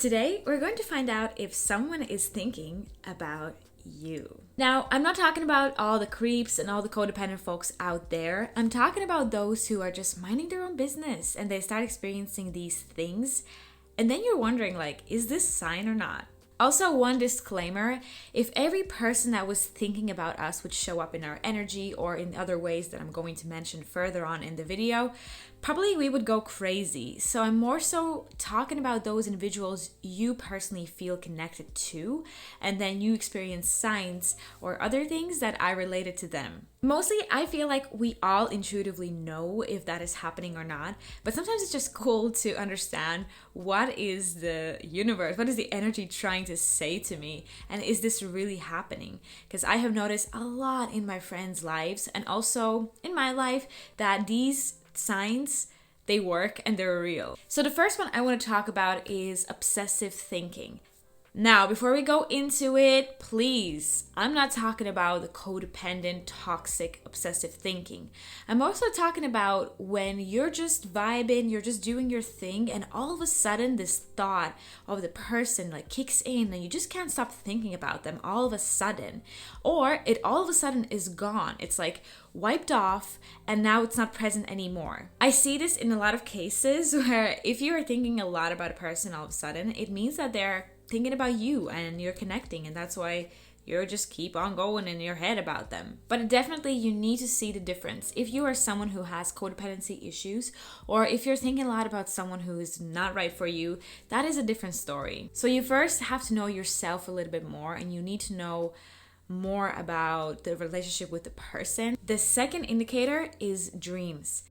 Today, we're going to find out if someone is thinking about you. Now, I'm not talking about all the creeps and all the codependent folks out there. I'm talking about those who are just minding their own business and they start experiencing these things. And then you're wondering, like, is this a sign or not? Also, one disclaimer, if every person that was thinking about us would show up in our energy or in other ways that I'm going to mention further on in the video, probably we would go crazy. So I'm more so talking about those individuals you personally feel connected to, and then you experience signs or other things that I related to them. Mostly, I feel like we all intuitively know if that is happening or not, but sometimes it's just cool to understand what is the universe, what is the energy trying to say to me, and is this really happening? Because I have noticed a lot in my friends' lives and also in my life that these signs, they work and they're real. So the first one I want to talk about is obsessive thinking. Now, before we go into it, please, I'm not talking about the codependent, toxic, obsessive thinking. I'm also talking about when you're just vibing, you're just doing your thing, and all of a sudden this thought of the person like kicks in and you just can't stop thinking about them all of a sudden. Or it all of a sudden is gone. It's like wiped off and now it's not present anymore. I see this in a lot of cases where if you are thinking a lot about a person all of a sudden, it means that they're thinking about you and you're connecting, and that's why you just keep on going in your head about them. But definitely you need to see the difference. If you are someone who has codependency issues, or if you're thinking a lot about someone who is not right for you, that is a different story. So you first have to know yourself a little bit more, and you need to know more about the relationship with the person. The second indicator is dreams.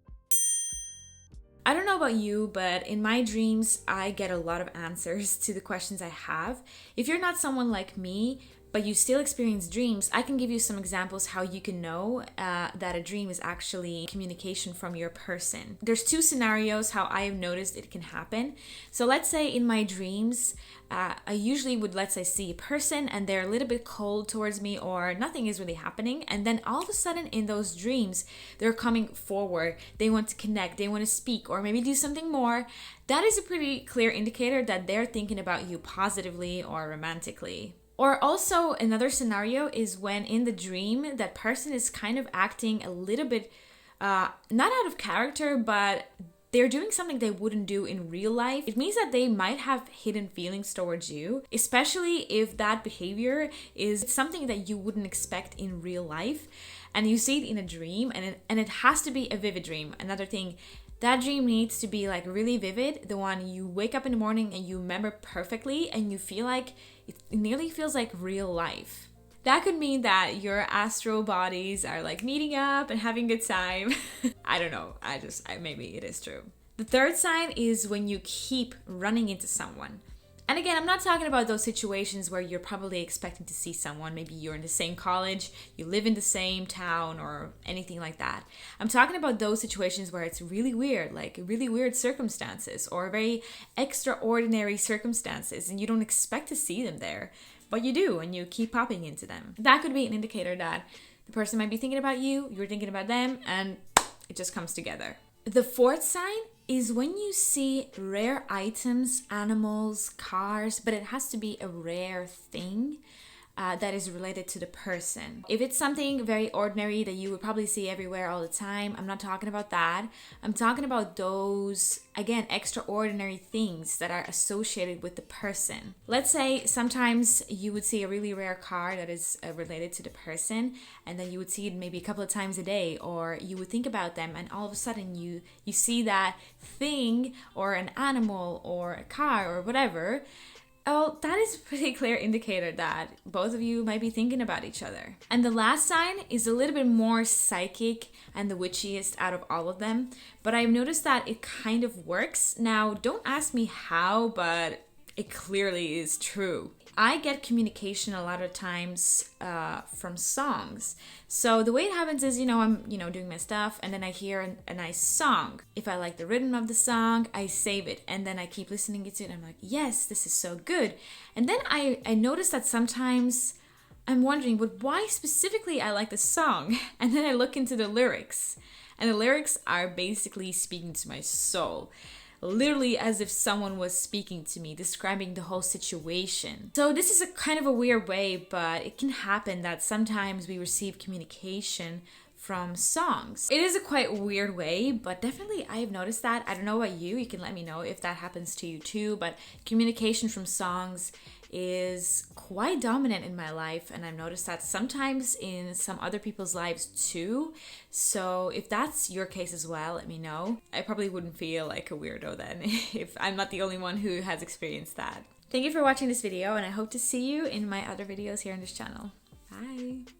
I don't know about you, but in my dreams, I get a lot of answers to the questions I have. If you're not someone like me, but you still experience dreams, I can give you some examples how you can know that a dream is actually communication from your person. There's two scenarios how I have noticed it can happen. So let's say in my dreams, I usually would, let's say, see a person and they're a little bit cold towards me or nothing is really happening. And then all of a sudden in those dreams, they're coming forward. They want to connect, they want to speak or maybe do something more. That is a pretty clear indicator that they're thinking about you positively or romantically. Or also another scenario is when in the dream, that person is kind of acting a little bit, not out of character, but they're doing something they wouldn't do in real life. It means that they might have hidden feelings towards you, especially if that behavior is something that you wouldn't expect in real life. And you see it in a dream, and it has to be a vivid dream. Another thing, that dream needs to be like really vivid, the one you wake up in the morning and you remember perfectly and you feel like it nearly feels like real life. That could mean that your astral bodies are like meeting up and having a good time. I don't know, maybe it is true. The third sign is when you keep running into someone. And again, I'm not talking about those situations where you're probably expecting to see someone. Maybe you're in the same college, you live in the same town or anything like that. I'm talking about those situations where it's really weird, like really weird circumstances or very extraordinary circumstances and you don't expect to see them there, but you do and you keep popping into them. That could be an indicator that the person might be thinking about you, you're thinking about them, and it just comes together. The fourth sign is when you see rare items, animals, cars, but it has to be a rare thing that is related to the person. If it's something very ordinary that you would probably see everywhere all the time, I'm not talking about that. I'm talking about those, again, extraordinary things that are associated with the person. Let's say sometimes you would see a really rare car that is related to the person, and then you would see it maybe a couple of times a day, or you would think about them and all of a sudden you see that thing or an animal or a car or whatever. Oh, that is a pretty clear indicator that both of you might be thinking about each other. And the last sign is a little bit more psychic and the witchiest out of all of them, but I've noticed that it kind of works. Now, don't ask me how, but it clearly is true. I get communication a lot of times from songs. So the way it happens is, I'm, doing my stuff and then I hear a nice song. If I like the rhythm of the song, I save it and then I keep listening to it and I'm like, yes, this is so good. And then I notice that sometimes I'm wondering, but why specifically I like the song? And then I look into the lyrics and the lyrics are basically speaking to my soul. literally as if someone was speaking to me, describing the whole situation. So this is a kind of a weird way, but it can happen that sometimes we receive communication from songs. It is a quite weird way, but definitely I have noticed that. I don't know about you, you can let me know if that happens to you too, but communication from songs is quite dominant in my life, and I've noticed that sometimes in some other people's lives too. So if that's your case as well, let me know. I probably wouldn't feel like a weirdo then if I'm not the only one who has experienced that. Thank you for watching this video, and I hope to see you in my other videos here on this channel. Bye!